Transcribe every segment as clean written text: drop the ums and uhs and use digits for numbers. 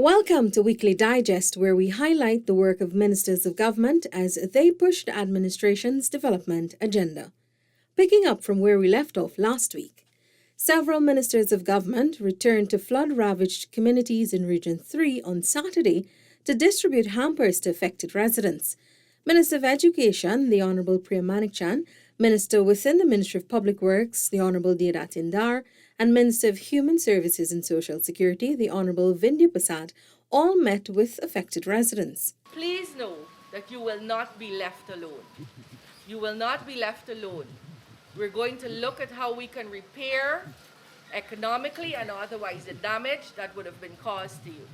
Welcome to Weekly Digest, where we highlight the work of ministers of government as they push the administration's development agenda. Picking up from where we left off last week, several ministers of government returned to flood-ravaged communities in Region 3 on Saturday to distribute hampers to affected residents. Minister of Education, the Honourable Priya Manikchan, Minister within the Ministry of Public Works, the Honourable Deodat Indar, and Minister of Human Services and Social Security, the Honourable Vindhya Prasad, all met with affected residents. Please know that you will not be left alone. You will not be left alone. We're going to look at how we can repair economically and otherwise the damage that would have been caused to you.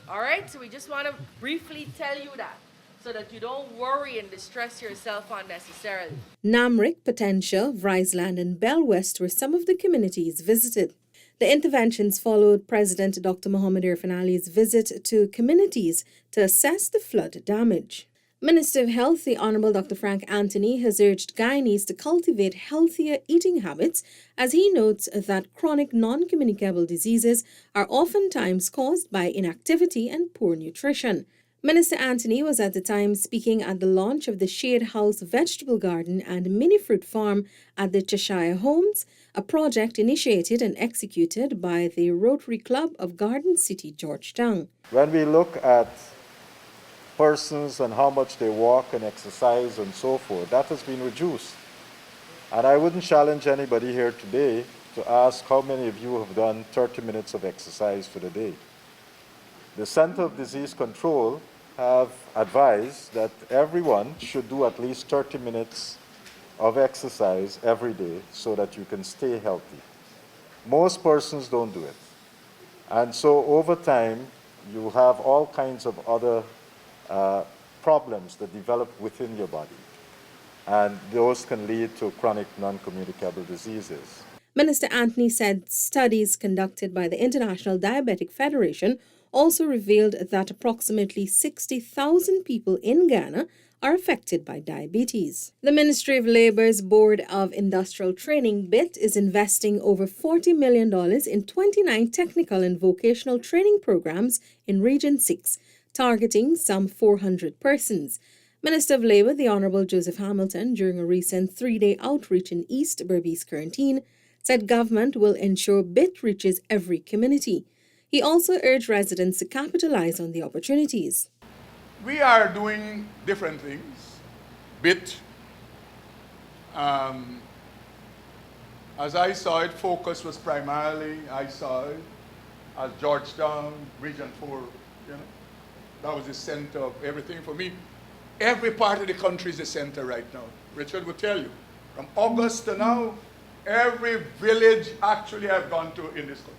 All right, so we just want to briefly tell you that, so that you don't worry and distress yourself unnecessarily. Namrik, Potential, Vriesland and Bell West were some of the communities visited. The interventions followed President Dr. Mohamed Irfan Ali's visit to communities to assess the flood damage. Minister of Health, the Honourable Dr. Frank Anthony, has urged Guyanese to cultivate healthier eating habits, as he notes that chronic non-communicable diseases are oftentimes caused by inactivity and poor nutrition. Minister Anthony was at the time speaking at the launch of the Shade House Vegetable Garden and Mini Fruit Farm at the Cheshire Homes, a project initiated and executed by the Rotary Club of Garden City, Georgetown. When we look at persons and how much they walk and exercise and so forth, that has been reduced. And I wouldn't challenge anybody here today to ask how many of you have done 30 minutes of exercise for the day. The Center of Disease Control have advised that everyone should do at least 30 minutes of exercise every day so that you can stay healthy. Most persons don't do it. And so over time, you have all kinds of other problems that develop within your body. And those can lead to chronic non-communicable diseases. Minister Anthony said studies conducted by the International Diabetic Federation also revealed that approximately 60,000 people in Ghana are affected by diabetes. The Ministry of Labour's Board of Industrial Training, BIT, is investing over $40 million in 29 technical and vocational training programs in Region 6, targeting some 400 persons. Minister of Labour, the Honourable Joseph Hamilton, during a recent 3-day outreach in East Berbice Quarantine, said government will ensure BIT reaches every community. He also urged residents to capitalize on the opportunities. We are doing different things. BIT, as I saw it, focus was primarily, I saw it as Georgetown, Region 4, that was the center of everything for me. Every part of the country is the center right now. Richard will tell you, from August to now, every village actually I've gone to in this country,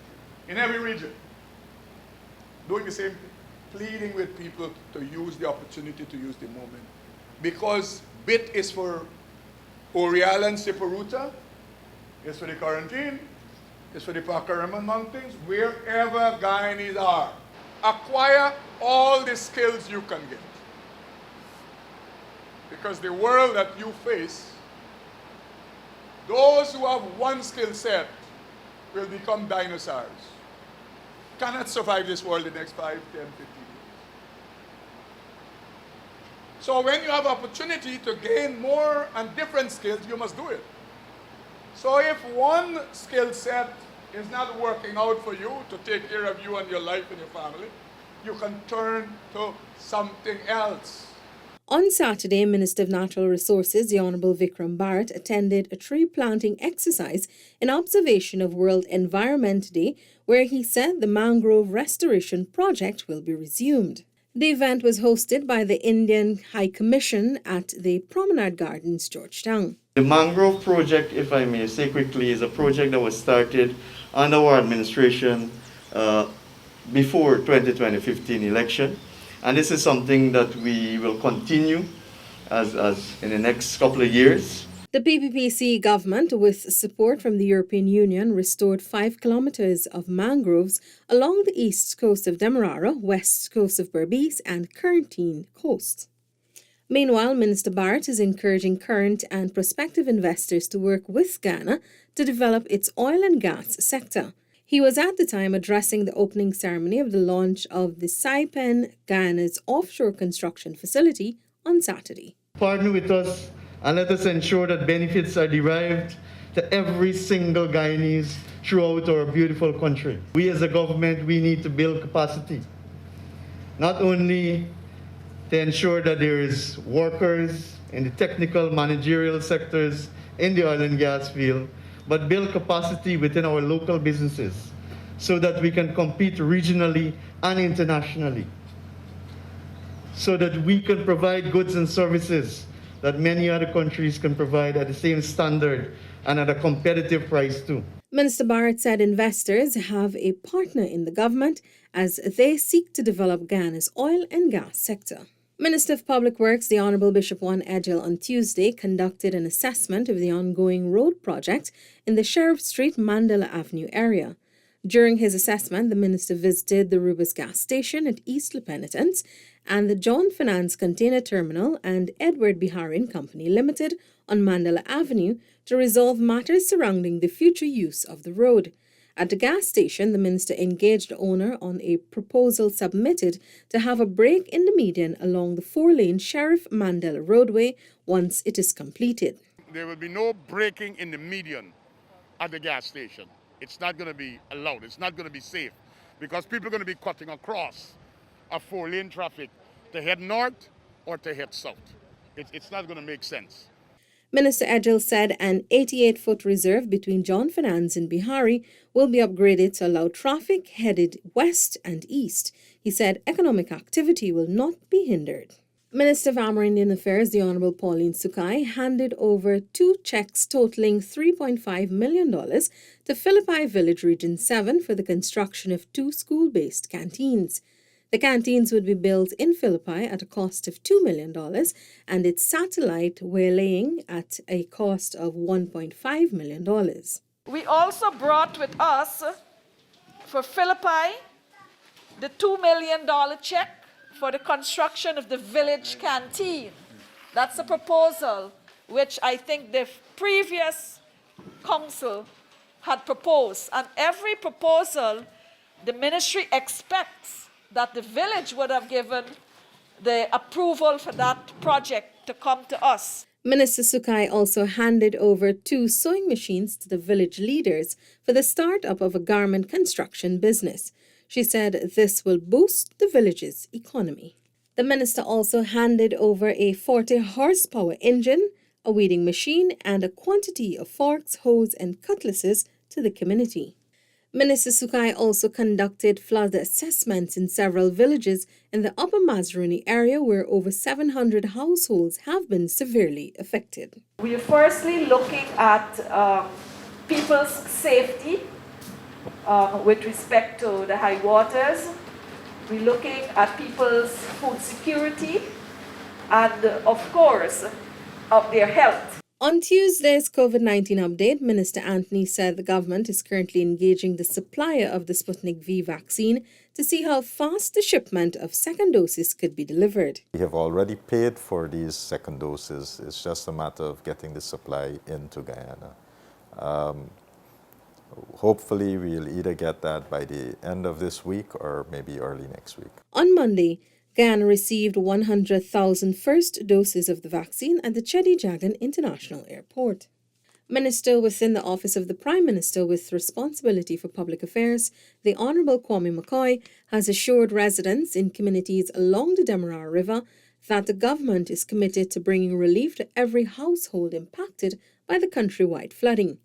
in every region. Doing the same thing, pleading with people to use the opportunity to use the moment. Because BIT is for Orial and Siparuta, it's for the quarantine, it's for the Pakaraman Mountains, wherever Guyanese are. Acquire all the skills you can get. Because the world that you face, those who have one skill set will become dinosaurs. Cannot survive this world the next 5, 10, 15 years. So when you have opportunity to gain more and different skills, you must do it. So if one skill set is not working out for you to take care of you and your life and your family, you can turn to something else. On Saturday, Minister of Natural Resources, the Honourable Vikram Bharat, attended a tree planting exercise in observation of World Environment Day, where he said the mangrove restoration project will be resumed. The event was hosted by the Indian High Commission at the Promenade Gardens, Georgetown. The mangrove project, if I may say quickly, is a project that was started under our administration before 2015 election. And this is something that we will continue as in the next couple of years. The PPPC government, with support from the European Union, restored 5 kilometers of mangroves along the east coast of Demerara, west coast of Berbice, and Quarantine Coast. Meanwhile, Minister Bharat is encouraging current and prospective investors to work with Ghana to develop its oil and gas sector. He was at the time addressing the opening ceremony of the launch of the Saipan, Guyana's offshore construction facility on Saturday. Partner with us and let us ensure that benefits are derived to every single Guyanese throughout our beautiful country. We as a government, we need to build capacity, not only to ensure that there is workers in the technical, managerial sectors in the oil and gas field, but build capacity within our local businesses so that we can compete regionally and internationally, so that we can provide goods and services that many other countries can provide at the same standard and at a competitive price too. Minister Barrett said investors have a partner in the government as they seek to develop Guyana's oil and gas sector. Minister of Public Works, the Honourable Bishop EDGHILL, on Tuesday conducted an assessment of the ongoing road project in the Sheriff Street, Mandela Avenue area. During his assessment, the minister visited the Rubis gas station at East La Penitence and the John Finance Container Terminal and Edward Bihari Company Limited on Mandela Avenue to resolve matters surrounding the future use of the road. At the gas station, the minister engaged the owner on a proposal submitted to have a break in the median along the 4-lane Sheriff Mandela roadway once it is completed. There will be no braking in the median at the gas station. It's not going to be allowed. It's not going to be safe because people are going to be cutting across a 4-lane traffic to head north or to head south. It's not going to make sense. Minister EDGHILL said an 88-foot reserve between John Finance and Bihari will be upgraded to allow traffic headed west and east. He said economic activity will not be hindered. Minister of Amerindian Affairs, the Honourable Pauline Sukai, handed over 2 checks totaling $3.5 million to Philippi Village Region 7 for the construction of 2 school-based canteens. The canteens would be built in Philippi at a cost of $2 million and its satellite waylaying at a cost of $1.5 million. We also brought with us for Philippi the $2 million check for the construction of the village canteen. That's a proposal which I think the previous council had proposed. And every proposal, the ministry expects that the village would have given the approval for that project to come to us. Minister Sukai also handed over 2 sewing machines to the village leaders for the start-up of a garment construction business. She said this will boost the village's economy. The minister also handed over a 40-horsepower engine, a weeding machine, and a quantity of forks, hoes, and cutlasses to the community. Minister Sukai also conducted flood assessments in several villages in the Upper Mazaruni area where over 700 households have been severely affected. We are firstly looking at people's safety with respect to the high waters. We're looking at people's food security and, of course, of their health. On Tuesday's COVID-19 update, Minister Anthony said the government is currently engaging the supplier of the Sputnik V vaccine to see how fast the shipment of second doses could be delivered. We have already paid for these second doses. It's just a matter of getting the supply into Guyana. Hopefully, we'll either get that by the end of this week or maybe early next week. On Monday, Guyana received 100,000 first doses of the vaccine at the Chedi Jagan International Airport. Minister within the Office of the Prime Minister with responsibility for public affairs, the Honourable Kwame McCoy, has assured residents in communities along the Demerara River that the government is committed to bringing relief to every household impacted by the countrywide flooding.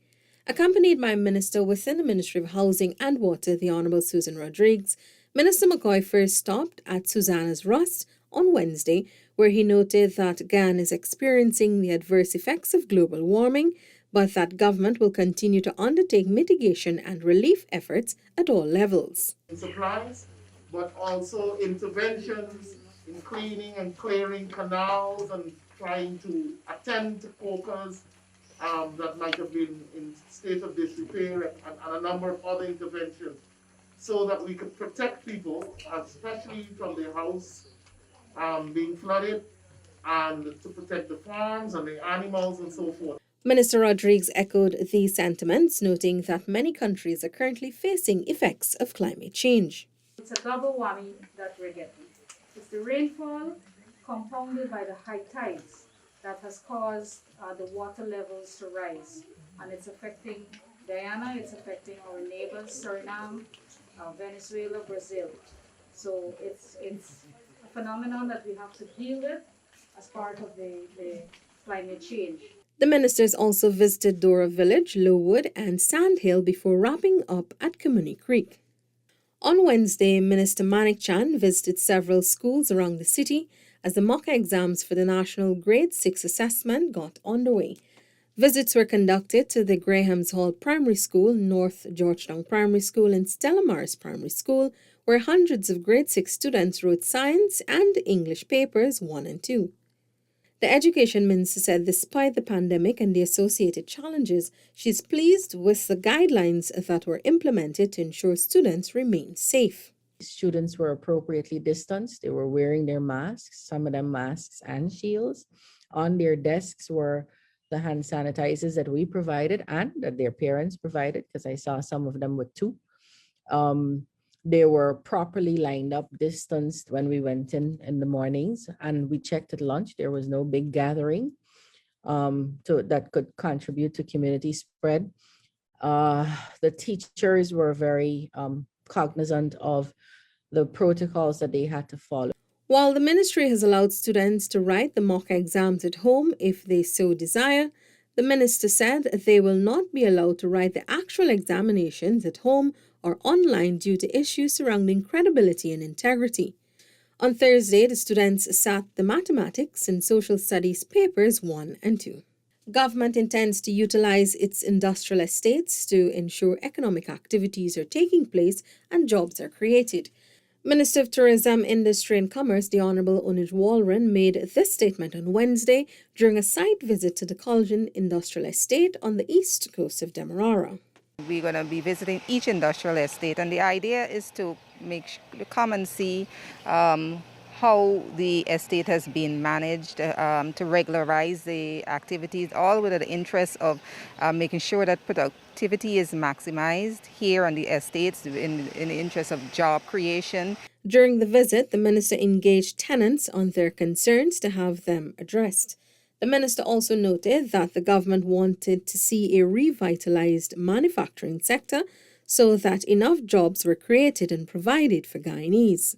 Accompanied by a minister within the Ministry of Housing and Water, the Honourable Susan Rodriguez, Minister McCoy first stopped at Susanna's Rust on Wednesday, where he noted that Guyana is experiencing the adverse effects of global warming, but that government will continue to undertake mitigation and relief efforts at all levels. Supplies, but also interventions in cleaning and clearing canals and trying to attend to cocas that might have been in state of disrepair and a number of other interventions, so that we could protect people, especially from their house being flooded, and to protect the farms and the animals and so forth. Minister Rodriguez echoed these sentiments, noting that many countries are currently facing effects of climate change. It's a double whammy that we're getting. It's the rainfall compounded by the high tides that has caused the water levels to rise. And it's affecting Guyana, it's affecting our neighbors, Suriname, Venezuela, Brazil. So it's a phenomenon that we have to deal with as part of the climate change. The ministers also visited Dora Village, Lowood, and Sandhill before wrapping up at Community Creek. On Wednesday, Minister Manik Chan visited several schools around the city as the mock exams for the National Grade 6 assessment got underway. Visits were conducted to the Graham's Hall Primary School, North Georgetown Primary School, and Stella Maris Primary School, where hundreds of Grade 6 students wrote science and English papers 1 and 2. The Education Minister said despite the pandemic and the associated challenges, she's pleased with the guidelines that were implemented to ensure students remain safe. Students were appropriately distanced. They were wearing their masks, some of them masks and shields. On their desks were the hand sanitizers that we provided and that their parents provided, because I saw some of them with 2. They were properly lined up, distanced when we went in the mornings, and we checked at lunch. There was no big gathering that could contribute to community spread. The teachers were very cognizant of the protocols that they had to follow. While the ministry has allowed students to write the mock exams at home if they so desire, the minister said they will not be allowed to write the actual examinations at home or online due to issues surrounding credibility and integrity. On Thursday, the students sat the mathematics and social studies papers 1 and 2. Government intends to utilize its industrial estates to ensure economic activities are taking place and jobs are created. Minister of Tourism, Industry and Commerce, the Honourable ONEIDGE WALROND, made this statement on Wednesday during a site visit to the Culligan Industrial Estate on the east coast of Demerara. We're going to be visiting each industrial estate, and the idea is to come and see how the estate has been managed, to regularize the activities, all with the interest of making sure that productivity is maximized here on the estates in the interest of job creation. During the visit, the minister engaged tenants on their concerns to have them addressed. The minister also noted that the government wanted to see a revitalized manufacturing sector so that enough jobs were created and provided for Guyanese.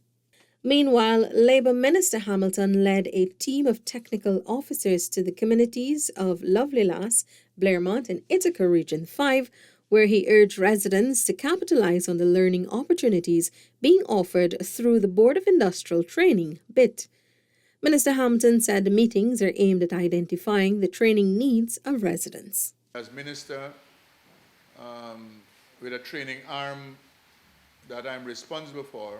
Meanwhile, Labour Minister Hamilton led a team of technical officers to the communities of Lovely Lass, Blairmont and Ithaca Region 5, where he urged residents to capitalize on the learning opportunities being offered through the Board of Industrial Training, BIT. Minister Hamilton said the meetings are aimed at identifying the training needs of residents. As minister, with a training arm that I'm responsible for,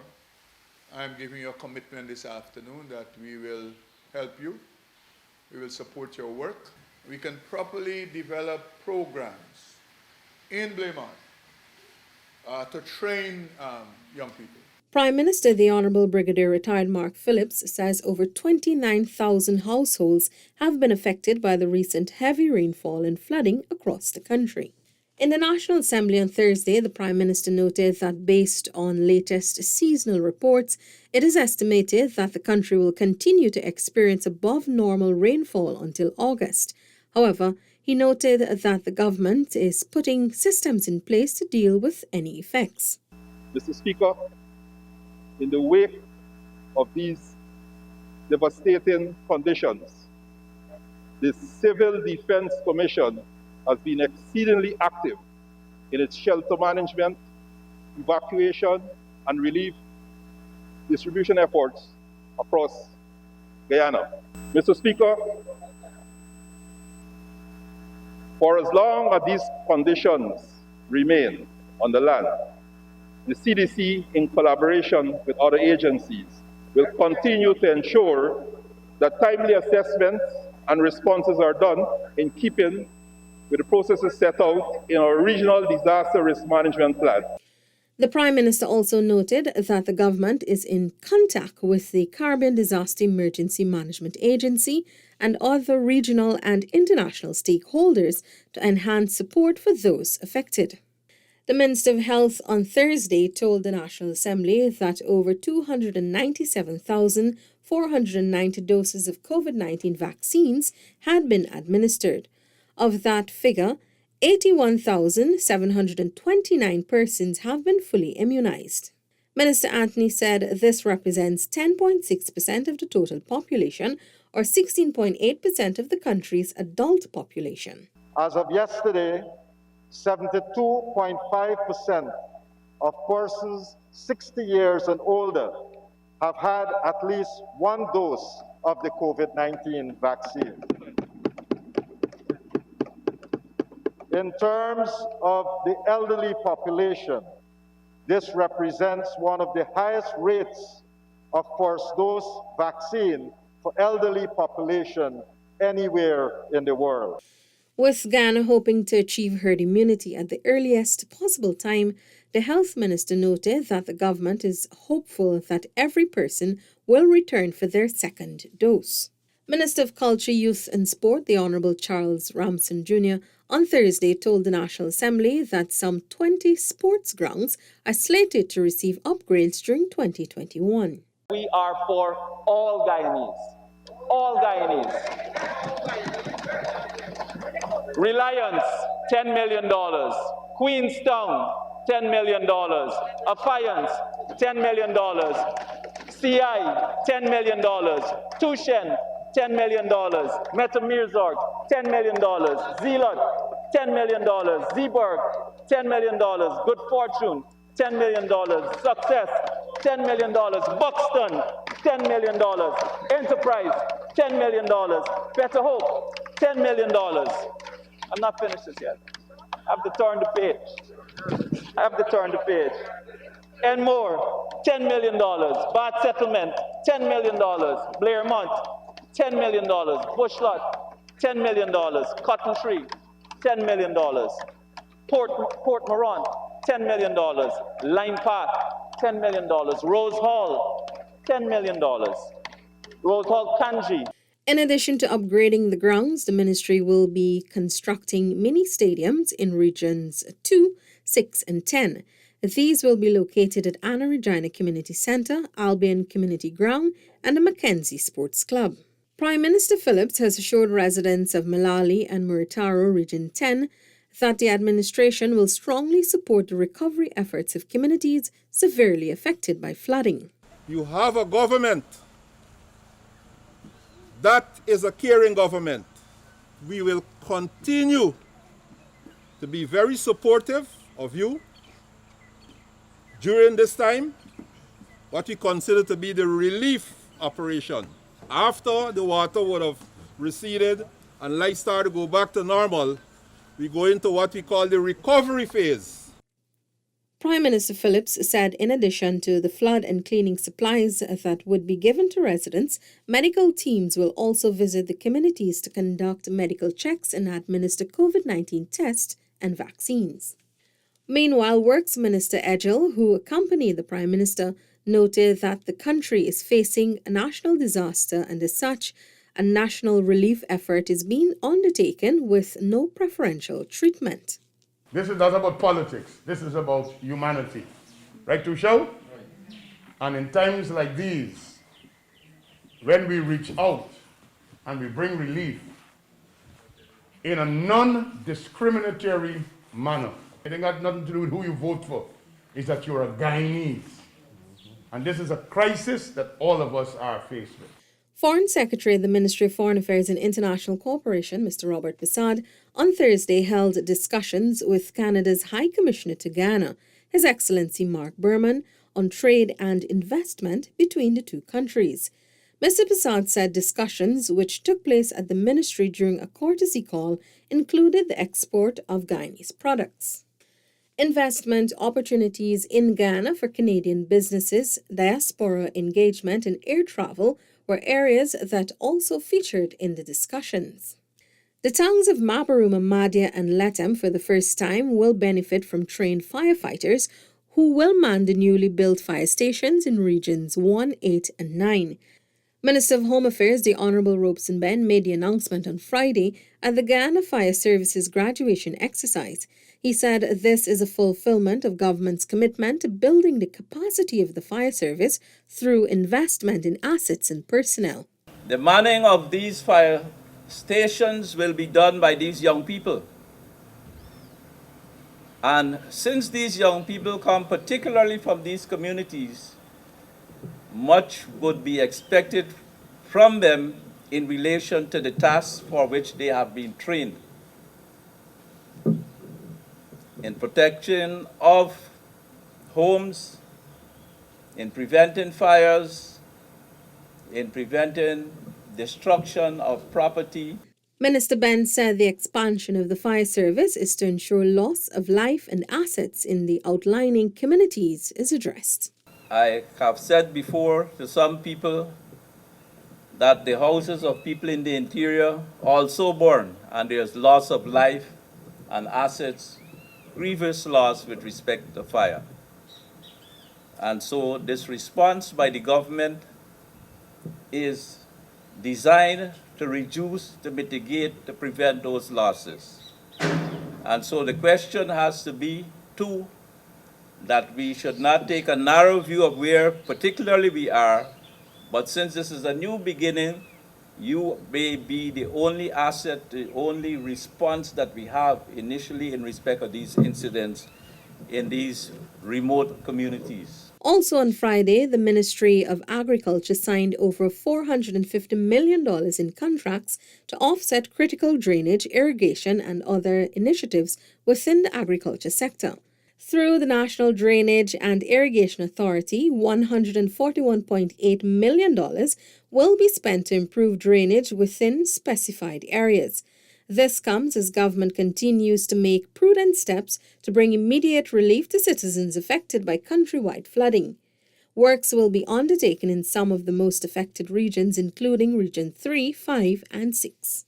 I'm giving you a commitment this afternoon that we will help you, we will support your work. We can properly develop programs in Blairmont to train young people. Prime Minister, the Honourable Brigadier Retired Mark Phillips, says over 29,000 households have been affected by the recent heavy rainfall and flooding across the country. In the National Assembly on Thursday, the Prime Minister noted that based on latest seasonal reports, it is estimated that the country will continue to experience above normal rainfall until August. However, he noted that the government is putting systems in place to deal with any effects. Mr. Speaker, in the wake of these devastating conditions, the Civil Defense Commission has been exceedingly active in its shelter management, evacuation, and relief distribution efforts across Guyana. Mr. Speaker, for as long as these conditions remain on the land, the CDC, in collaboration with other agencies, will continue to ensure that timely assessments and responses are done in keeping with the processes set out in our Regional Disaster Risk Management Plan. The Prime Minister also noted that the government is in contact with the Caribbean Disaster Emergency Management Agency and other regional and international stakeholders to enhance support for those affected. The Minister of Health on Thursday told the National Assembly that over 297,490 doses of COVID-19 vaccines had been administered. Of that figure, 81,729 persons have been fully immunized. Minister Anthony said this represents 10.6% of the total population or 16.8% of the country's adult population. As of yesterday, 72.5% of persons 60 years and older have had at least one dose of the COVID-19 vaccine. In terms of the elderly population, this represents one of the highest rates of first dose vaccine for elderly population anywhere in the world. With Ghana hoping to achieve herd immunity at the earliest possible time, the health minister noted that the government is hopeful that every person will return for their second dose. Minister of Culture, Youth and Sport, the Honourable Charles Ramson Jr., on Thursday told the National Assembly that some 20 sports grounds are slated to receive upgrades during 2021. We are for all Guyanese. All Guyanese. Reliance, $10 million. Queenstown, $10 million. Affiance, $10 million. CI, $10 million. Tushen, $10 million. Metamirzorg, $10 million. Zealot, $10 million. Zeeburg, $10 million. Good Fortune, $10 million. Success, $10 million. Buxton, $10 million. Enterprise, $10 million. Better Hope, $10 million. I'm not finished this yet. I have to turn the page. And more, $10 million. Bad Settlement, $10 million. Blairmont, $10 million. Bushlot, $10 million. Cotton Tree, $10 million. Port Moran, $10 million. Lime Park, $10 million. Rose Hall, $10 million. Rose Hall Kanji. In addition to upgrading the grounds, the ministry will be constructing mini stadiums in regions 2, 6, and 10. These will be located at Anna Regina Community Centre, Albion Community Ground, and the Mackenzie Sports Club. Prime Minister Phillips has assured residents of Malali and Muritaro Region 10 that the administration will strongly support the recovery efforts of communities severely affected by flooding. You have a government that is a caring government. We will continue to be very supportive of you during this time, what we consider to be the relief operation. After the water would have receded and life started to go back to normal, we go into what we call the recovery phase. Prime Minister Phillips said in addition to the flood and cleaning supplies that would be given to residents, medical teams will also visit the communities to conduct medical checks and administer COVID-19 tests and vaccines. Meanwhile, Works Minister EDGHILL, who accompanied the Prime Minister, noted that the country is facing a national disaster and as such, a national relief effort is being undertaken with no preferential treatment. This is not about politics. This is about humanity. Right, Tushel? And in times like these, when we reach out and we bring relief in a non-discriminatory manner, it ain't got nothing to do with who you vote for. It's that you're a Guyanese. And this is a crisis that all of us are faced with. Foreign Secretary of the Ministry of Foreign Affairs and International Cooperation, Mr. Robert Bissad, on Thursday held discussions with Canada's High Commissioner to Ghana, His Excellency Mark Berman, on trade and investment between the two countries. Mr. Bissad said discussions, which took place at the ministry during a courtesy call, included the export of Guyanese products. Investment opportunities in Ghana for Canadian businesses, diaspora engagement, and air travel were areas that also featured in the discussions. The towns of Mabaruma, Madia, and Letem for the first time will benefit from trained firefighters who will man the newly built fire stations in Regions 1, 8, and 9. Minister of Home Affairs, the Honourable ROBESON BENN, made the announcement on Friday at the Guyana Fire Services graduation exercise. He said this is a fulfillment of government's commitment to building the capacity of the fire service through investment in assets and personnel. The manning of these fire stations will be done by these young people. And since these young people come particularly from these communities, much would be expected from them in relation to the tasks for which they have been trained. In protection of homes, in preventing fires, in preventing destruction of property. Minister BENN said the expansion of the fire service is to ensure loss of life and assets in the outlying communities is addressed. I have said before to some people that the houses of people in the interior also burn, and there's loss of life and assets, grievous loss with respect to fire. And so this response by the government is designed to reduce, to mitigate, to prevent those losses. And so the question has to be, too, that we should not take a narrow view of where particularly we are, but since this is a new beginning, you may be the only asset, the only response that we have initially in respect of these incidents in these remote communities. Also on Friday, the Ministry of Agriculture signed over $450 million in contracts to offset critical drainage, irrigation, and other initiatives within the agriculture sector. Through the National Drainage and Irrigation Authority, $141.8 million will be spent to improve drainage within specified areas. This comes as government continues to make prudent steps to bring immediate relief to citizens affected by countrywide flooding. Works will be undertaken in some of the most affected regions, including Region 3, 5, and 6.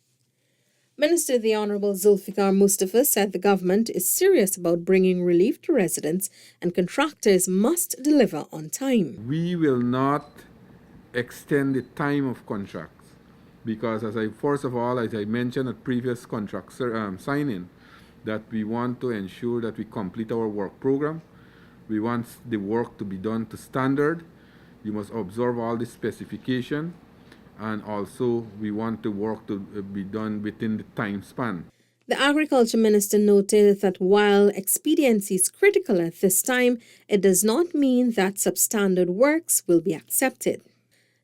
Minister the Honourable ZULFIKAR MUSTAPHA said the government is serious about bringing relief to residents and contractors must deliver on time. We will not extend the time of contracts because first of all, as I mentioned at previous contract signing, that we want to ensure that we complete our work program. We want the work to be done to standard. You must observe all the specification. And also, we want the work to be done within the time span. The Agriculture Minister noted that while expediency is critical at this time, it does not mean that substandard works will be accepted.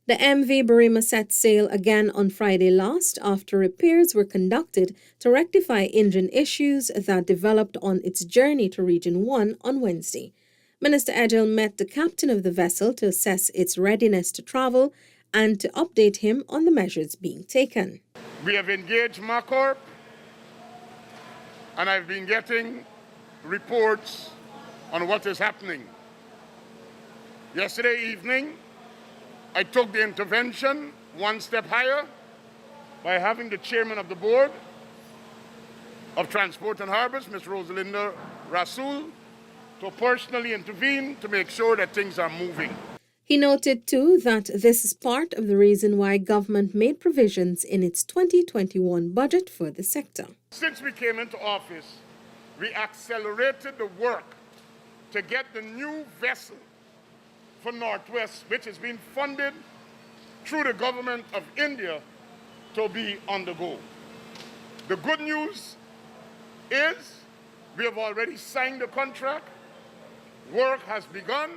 The MV Barima set sail again on Friday last after repairs were conducted to rectify engine issues that developed on its journey to Region 1 on Wednesday. Minister EDGHILL met the captain of the vessel to assess its readiness to travel and to update him on the measures being taken. We have engaged MACORP, and I've been getting reports on what is happening. Yesterday evening, I took the intervention one step higher by having the chairman of the board of Transport and Harbors, Ms. Rosalinda Rasool, to personally intervene to make sure that things are moving. He noted, too, that this is part of the reason why government made provisions in its 2021 budget for the sector. Since we came into office, we accelerated the work to get the new vessel for Northwest, which has been funded through the government of India, to be on the go. The good news is we have already signed the contract, work has begun,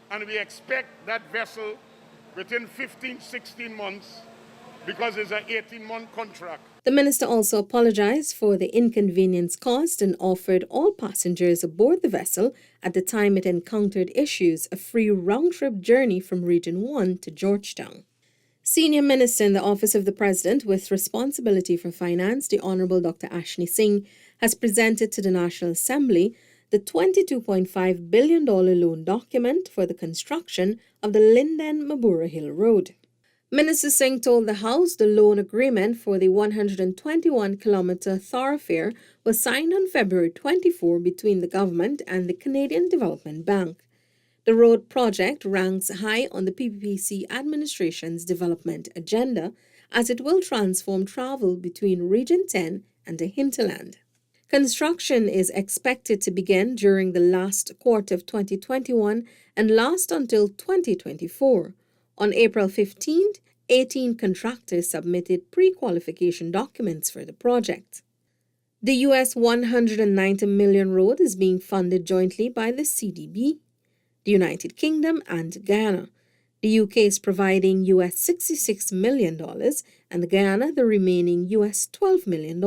and we expect that vessel within 15, 16 months because it's an 18-month contract. The minister also apologized for the inconvenience caused and offered all passengers aboard the vessel at the time it encountered issues a free round-trip journey from Region 1 to Georgetown. Senior Minister in the Office of the President with responsibility for finance, the Honourable Dr. Ashney Singh, has presented to the National Assembly the $22.5 billion loan document for the construction of the Linden-Mabura Hill Road. Minister Singh told the House the loan agreement for the 121-kilometre thoroughfare was signed on February 24 between the government and the Canadian Development Bank. The road project ranks high on the PPPC administration's development agenda as it will transform travel between Region 10 and the hinterland. Construction is expected to begin during the last quarter of 2021 and last until 2024. On April 15th, 18 contractors submitted pre-qualification documents for the project. The US $190 million road is being funded jointly by the CDB, the United Kingdom, and Guyana. The UK is providing US $66 million and Guyana the remaining US $12 million.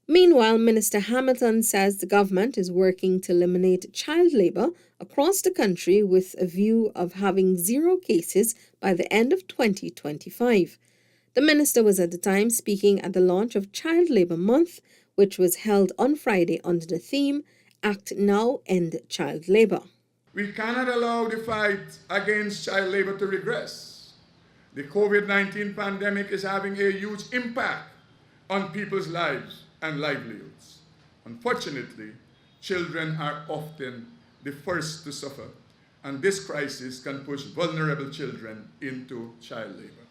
Meanwhile, Minister Hamilton says the government is working to eliminate child labour across the country with a view of having 0 cases by the end of 2025. The minister was at the time speaking at the launch of Child Labour Month, which was held on Friday under the theme, Act Now, End Child Labour. We cannot allow the fight against child labor to regress. The COVID-19 pandemic is having a huge impact on people's lives and livelihoods. Unfortunately, children are often the first to suffer, and this crisis can push vulnerable children into child labor.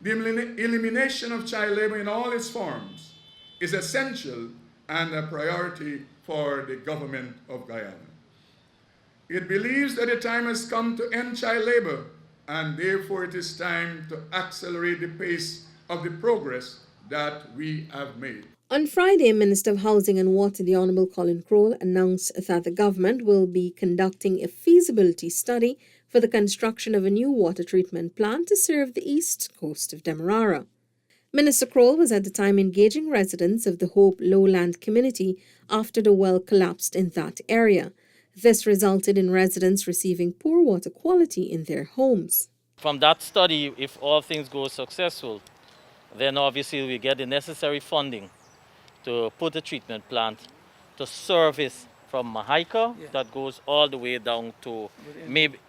The elimination of child labor in all its forms is essential and a priority for the government of Guyana. It believes that the time has come to end child labor, and therefore it is time to accelerate the pace of the progress that we have made. On Friday, Minister of Housing and Water, the Honourable Colin Crowell, announced that the government will be conducting a feasibility study for the construction of a new water treatment plant to serve the east coast of Demerara. Minister Crowell was at the time engaging residents of the Hope Lowland community after the well collapsed in that area. This resulted in residents receiving poor water quality in their homes. From that study, if all things go successful, then obviously we get the necessary funding to put a treatment plant to service from Mahaika that goes all the way down to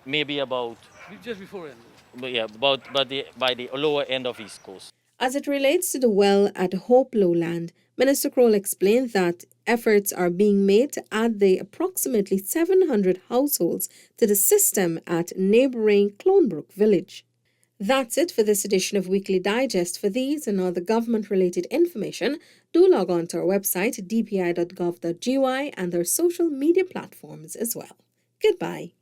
maybe about just before end. But yeah, by the lower end of East Coast. As it relates to the well at Hope Lowland, Minister Crowell explained that efforts are being made to add the approximately 700 households to the system at neighbouring Clonebrook village. That's it for this edition of Weekly Digest. For these and other government-related information, do log on to our website, dpi.gov.gy, and our social media platforms as well. Goodbye.